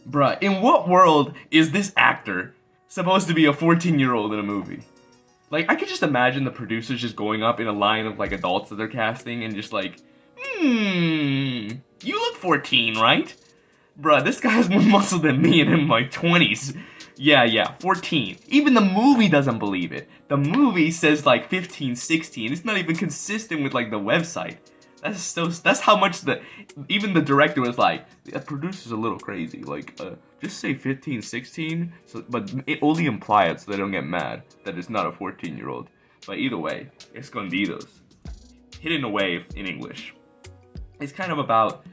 Bruh, in what world is this actor supposed to be a 14-year-old in a movie? Like, I could just imagine the producers just going up in a line of, like, adults that they're casting and just like, you look 14, right? Bruh, this guy has more muscle than me and I'm in my 20s. Yeah, 14. Even the movie doesn't believe it. The movie says, like, 15, 16. It's not even consistent with, like, the website. That's how much even the director was like, the producer's a little crazy, like, just say 15, 16, but it only implies so they don't get mad that it's not a 14-year-old. But either way, Escondidas, hidden away in English. It's kind of about,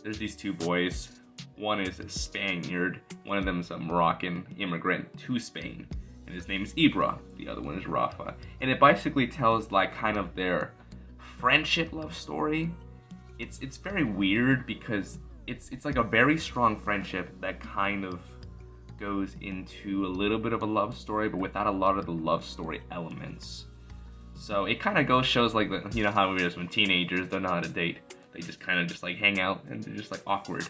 there's these two boys, one is a Spaniard, one of them is a Moroccan immigrant to Spain, and his name is Ibra, the other one is Rafa, and it basically tells, like, kind of their friendship love story. It's very weird because it's like a very strong friendship that kind of goes into a little bit of a love story, but without a lot of the love story elements. So it kind of shows like you know how it is when teenagers don't know how to date. They just kind of just like hang out and they're just like awkward.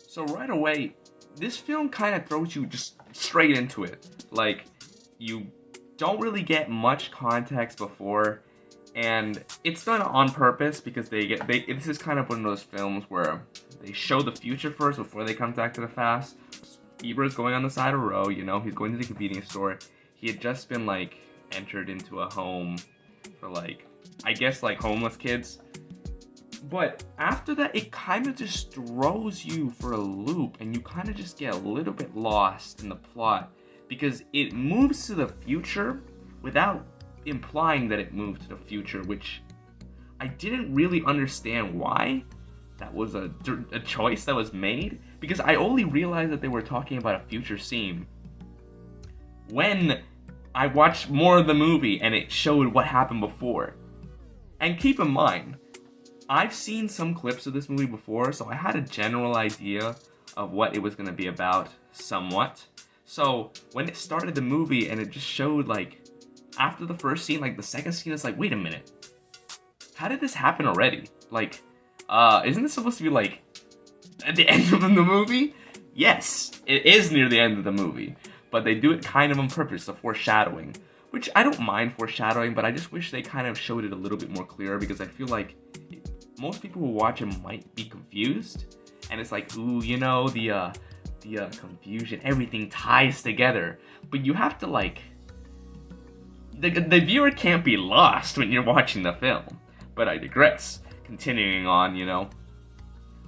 So right away, this film kind of throws you just straight into it. Like, you don't really get much context before. And it's done on purpose because this is kind of one of those films where they show the future first before they come back to the past. Ibra's going on the side of the road, you know, he's going to the convenience store. He had just been, like, entered into a home for, like, I guess, like, homeless kids. But after that, it kind of just throws you for a loop and you kind of just get a little bit lost in the plot because it moves to the future without implying that it moved to the future, which I didn't really understand why that was a choice that was made, because I only realized that they were talking about a future scene when I watched more of the movie and it showed what happened before. And keep in mind, I've seen some clips of this movie before, so I had a general idea of what it was going to be about somewhat. So when it started the movie and it just showed, like, after the first scene, like, the second scene is like, wait a minute, how did this happen already? Like, isn't this supposed to be, like, at the end of the movie? Yes, it is near the end of the movie, but they do it kind of on purpose, the foreshadowing, which I don't mind foreshadowing, but I just wish they kind of showed it a little bit more clear, because I feel like most people who watch it might be confused, and it's like, ooh, you know, the confusion, everything ties together, but you have to, like, the viewer can't be lost when you're watching the film. But I digress. Continuing on, you know,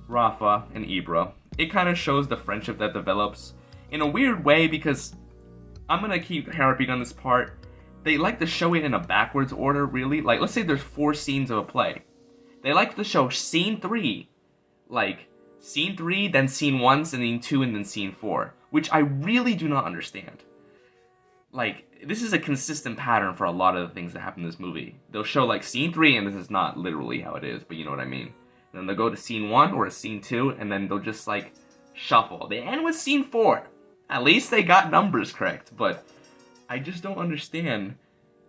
Rafa and Ibra. It kind of shows the friendship that develops in a weird way, because I'm gonna keep harping on this part. They like to show it in a backwards order, really. Like, let's say there's 4 scenes of a play. They like to show scene 3, like, scene 3, then scene 1, and then 2, and then scene 4. Which I really do not understand. Like, this is a consistent pattern for a lot of the things that happen in this movie. They'll show, like, scene 3, and this is not literally how it is, but you know what I mean. And then they'll go to scene 1 or scene 2, and then they'll just, like, shuffle. They end with scene 4. At least they got numbers correct, but I just don't understand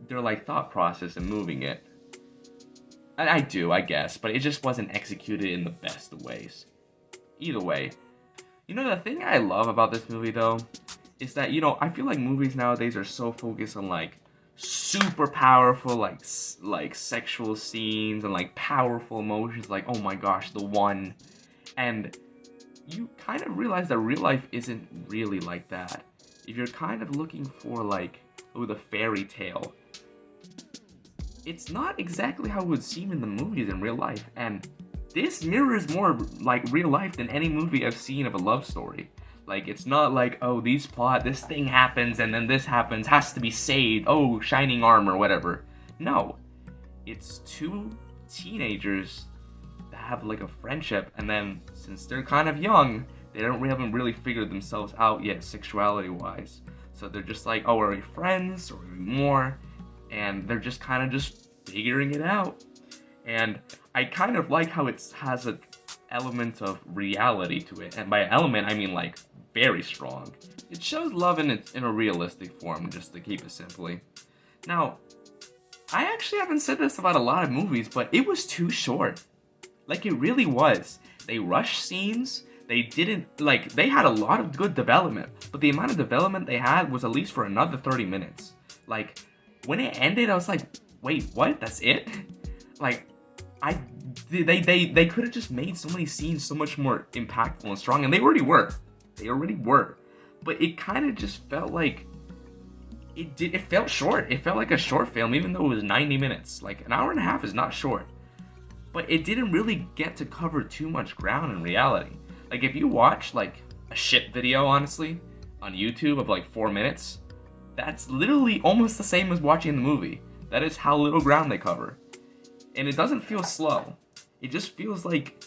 their, like, thought process in moving it. I do, I guess, but it just wasn't executed in the best of ways. Either way. You know, the thing I love about this movie, though, is that, you know, I feel like movies nowadays are so focused on, like, super powerful, like sexual scenes and, like, powerful emotions, like, oh my gosh, the one. And you kind of realize that real life isn't really like that. If you're kind of looking for, like, oh, the fairy tale, it's not exactly how it would seem in the movies in real life. And this mirrors more, like, real life than any movie I've seen of a love story. Like, it's not like, oh, this thing happens, and then this happens, has to be saved, oh, shining armor, whatever. No. It's 2 teenagers that have, like, a friendship, and then, since they're kind of young, haven't really figured themselves out yet, sexuality-wise. So they're just like, oh, are we friends, or are we more? And they're just kind of just figuring it out. And I kind of like how it has an element of reality to it. And by element, I mean, like, very strong. It shows love in a realistic form, just to keep it simply. Now, I actually haven't said this about a lot of movies, but it was too short. Like, it really was. They rushed scenes, They didn't, like, they had a lot of good development, but the amount of development they had was at least for another 30 minutes. Like, when it ended, I was like, wait, what? That's it? Like, they could have just made so many scenes so much more impactful and strong, and they already were. They already were. But it kind of just felt like, it felt short. It felt like a short film, even though it was 90 minutes. Like, an hour and a half is not short. But it didn't really get to cover too much ground in reality. Like, if you watch, like, a shit video, honestly, on YouTube of, like, 4 minutes, that's literally almost the same as watching the movie. That is how little ground they cover. And it doesn't feel slow. It just feels like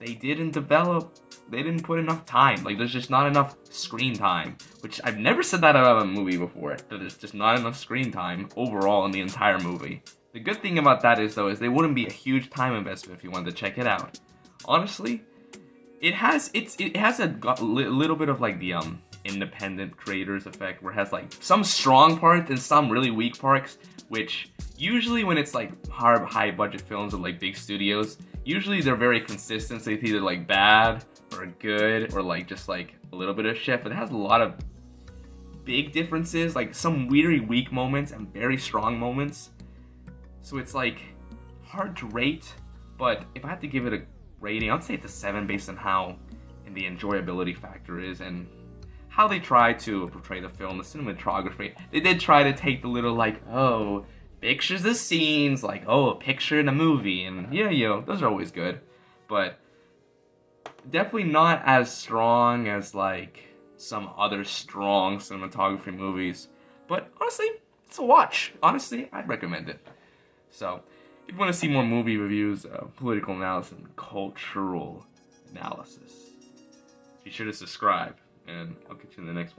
they didn't put enough time. Like, there's just not enough screen time. Which, I've never said that about a movie before. That there's just not enough screen time overall in the entire movie. The good thing about that is, though, is they wouldn't be a huge time investment if you wanted to check it out. Honestly, it has a little bit of, like, the independent creators effect, where it has, like, some strong parts and some really weak parts, which usually when it's, like, high budget films with, like, big studios, usually they're very consistent. So it's either, like, bad or good or, like, just, like, a little bit of shit. But it has a lot of big differences, like some really weak moments and very strong moments. So it's, like, hard to rate, but if I had to give it a rating, I'd say it's a 7 based on how and the enjoyability factor is and how they try to portray the film, the cinematography. They did try to take the little, like, oh, pictures of scenes, like, oh, a picture in a movie, and yeah, those are always good, but definitely not as strong as, like, some other strong cinematography movies. But honestly, it's a watch. Honestly, I'd recommend it. So, if you want to see more movie reviews, political analysis, and cultural analysis, be sure to subscribe, and I'll catch you in the next one.